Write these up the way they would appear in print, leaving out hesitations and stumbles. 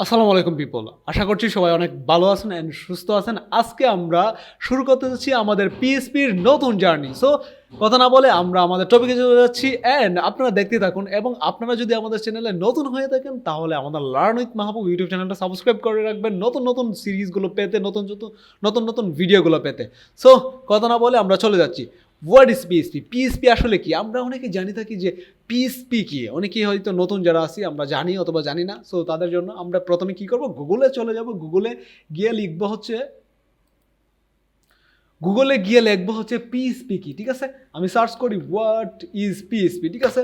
আসসালামু আলাইকুম পিপল, আশা করছি সবাই অনেক ভালো আছেন অ্যান্ড সুস্থ আছেন। আজকে আমরা শুরু করতে যাচ্ছি আমাদের পিএসপির নতুন জার্নি। সো কথা না বলে আমরা আমাদের টপিকে চলে যাচ্ছি অ্যান্ড আপনারা দেখতে থাকুন। এবং আপনারা যদি আমাদের চ্যানেলে নতুন হয়ে থাকেন তাহলে আমাদের লার্ন উইথ মাহবুব ইউটিউব চ্যানেলটা সাবস্ক্রাইব করে রাখবেন নতুন নতুন সিরিজগুলো পেতে, নতুন নতুন নতুন ভিডিওগুলো পেতে। সো কথা না বলে আমরা চলে যাচ্ছি। What is PSP? পিএসপি আসলে কি? আমরা অনেকে জানি থাকি যে পিএসপি কি, অনেকেই হয়তো নতুন যারা আছি আমরা জানি অথবা জানি না। সো তাদের জন্য আমরা প্রথমে কি করব, গুগলে চলে যাব। গুগলে গিয়ে লিখবো হচ্ছে পিএসপি কি, ঠিক আছে। আমি সার্চ করি হোয়াট ইজ পিএসপি, ঠিক আছে।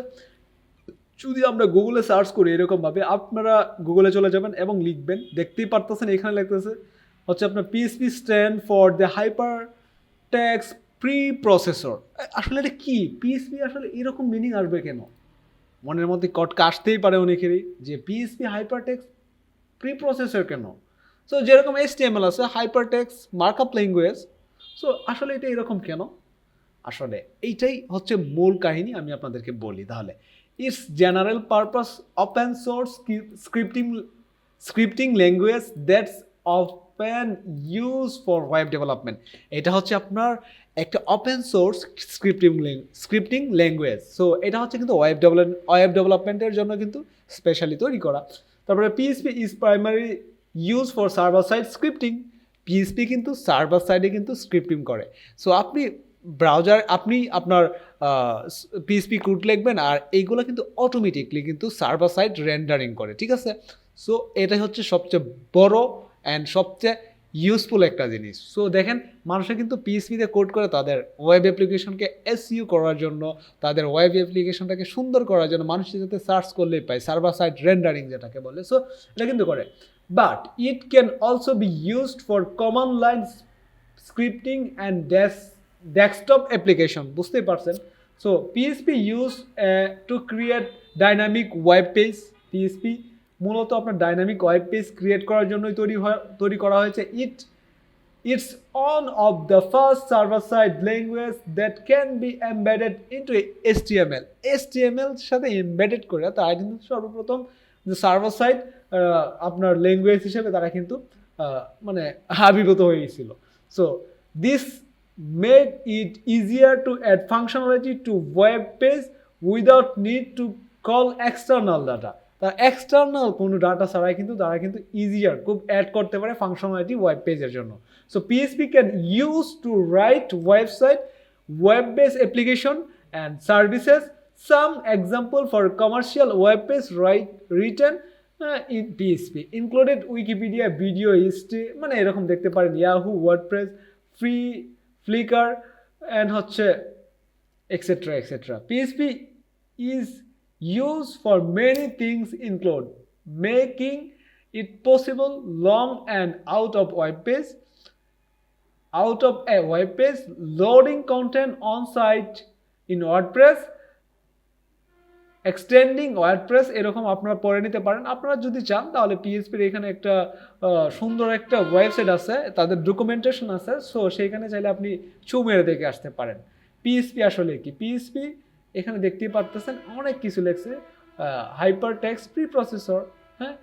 যদি আমরা গুগলে সার্চ করি এরকমভাবে, আপনারা গুগলে চলে যাবেন এবং লিখবেন, দেখতেই পারতেছেন এখানে লিখতেছে হচ্ছে আপনার PSP stand for the hyper text pre processor. আসলে এটা কি? পিএসপি আসলে এরকম মিনিং আসবে কেন? মনের মধ্যে কটকা আসতেই পারে অনেকেরই যে পিএসপি হাইপারটেক্সট প্রি প্রসেসর কেন? সো যেরকম এইচটিএমএল আছে হাইপারটেক্সট মার্কআপ ল্যাঙ্গুয়েজ, সো আসলে এটা এরকম কেন? আসলে এইটাই হচ্ছে মূল কাহিনী। আমি আপনাদেরকে বলি তাহলে। It's general purpose open source scripting language that's often use for web development. এটা হচ্ছে আপনার একটা open source scripting language. So এটা হচ্ছে কিন্তু ওয়েব ডেভেলপমেন্টের জন্য কিন্তু স্পেশালি তৈরি করা। তারপরে PHP is primary use for server side scripting. PHP কিন্তু সার্ভার সাইডে কিন্তু স্ক্রিপ্টিং করে। সো আপনি আপনার পিএইচপি কোড লিখবেন আর এইগুলো কিন্তু অটোমেটিকলি কিন্তু সার্ভার সাইড রেন্ডারিং করে, ঠিক আছে। সো এটাই হচ্ছে সবচেয়ে বড় অ্যান্ড সবচেয়ে ইউজফুল একটা জিনিস। সো দেখেন, মানুষের কিন্তু পিএইচপিতে কোড করে তাদের ওয়েব অ্যাপ্লিকেশনকে এসইও করার জন্য, তাদের ওয়েব অ্যাপ্লিকেশনটাকে সুন্দর করার জন্য, মানুষ যাতে সার্চ করলেই পায়, সার্ভার সাইড রেন্ডারিং যেটাকে বলে। সো এটা কিন্তু করে, but it can also be used for common line scripting and desktop application. বুঝতেই পারছেন। So PHP use to create dynamic web page. PHP মূলত আপনার ডাইনামিক ওয়েব পেজ ক্রিয়েট করার জন্যই তৈরি করা হয়েছে। It's on of the first server side language that can be embedded into HTML. HTML সাথে এমবেডেড করে তারা কিন্তু সর্বপ্রথম যে সার্ভার সাইড আপনার ল্যাঙ্গুয়েজ হিসেবে তারা কিন্তু মানে আবির্ভূত হয়েছিল। So this made it easier to add functionality to web page without need to call external data. তার এক্সটার্নাল কোনো ডাটা ছাড়াই কিন্তু তারা কিন্তু ইজিয়ার খুব অ্যাড করতে পারে ফাংশনালিটি ওয়েব পেজের জন্য। So PHP can use to write website, web base application and services. Some example for commercial web page written in PHP included Wikipedia, video history, মানে এরকম দেখতে পারেন, Yahoo, WordPress, free, Flickr and হচ্ছে etcetera etcetera. PHP is used for many things include making it possible out of a web page, loading content on site in WordPress, extending WordPress. এরকম আপনারা পড়ে নিতে পারেন আপনারা যদি চান তাহলে। পিএইচপির এখানে একটা সুন্দর একটা ওয়েবসাইট আছে, তাদের ডকুমেন্টেশন আছে। সো সেইখানে চাইলে আপনি ছু মেরে দেখে আসতে পারেন পিএইচপি আসলে কি। পিএইচপি এখানে দেখতেই পারতেছেন অনেক কিছু লেখছে, হাইপার টেক্সট প্রি প্রসেসর, হ্যাঁ।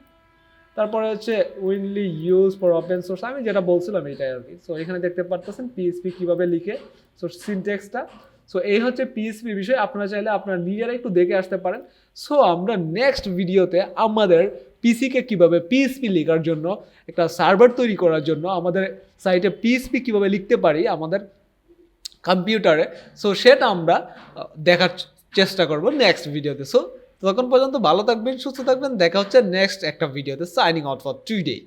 তারপরে হচ্ছে উইনলি ইউজ ফর ওপেন সোর্স, আমি যেটা বলছিলাম এইটাই আর কি। সো এখানে দেখতে পারতেছেন পিএইচপি কীভাবে লিখে, সো সিনট্যাক্সটা। সো এই হচ্ছে পিএইচপি বিষয়। আপনারা চাইলে আপনারা নিজেরা একটু দেখে আসতে পারেন। সো আমরা নেক্সট ভিডিওতে আমাদের পিসিকে কীভাবে পিএইচপি লেখার জন্য, একটা সার্ভার তৈরি করার জন্য আমাদের সাইটে পিএইচপি কীভাবে লিখতে পারি আমাদের কম্পিউটারে, সো সেটা আমরা দেখার চেষ্টা করব নেক্সট ভিডিওতে। সো তখন পর্যন্ত ভালো থাকবেন, সুস্থ থাকবেন। দেখা হচ্ছে নেক্সট একটা ভিডিওতে। Signing out for today.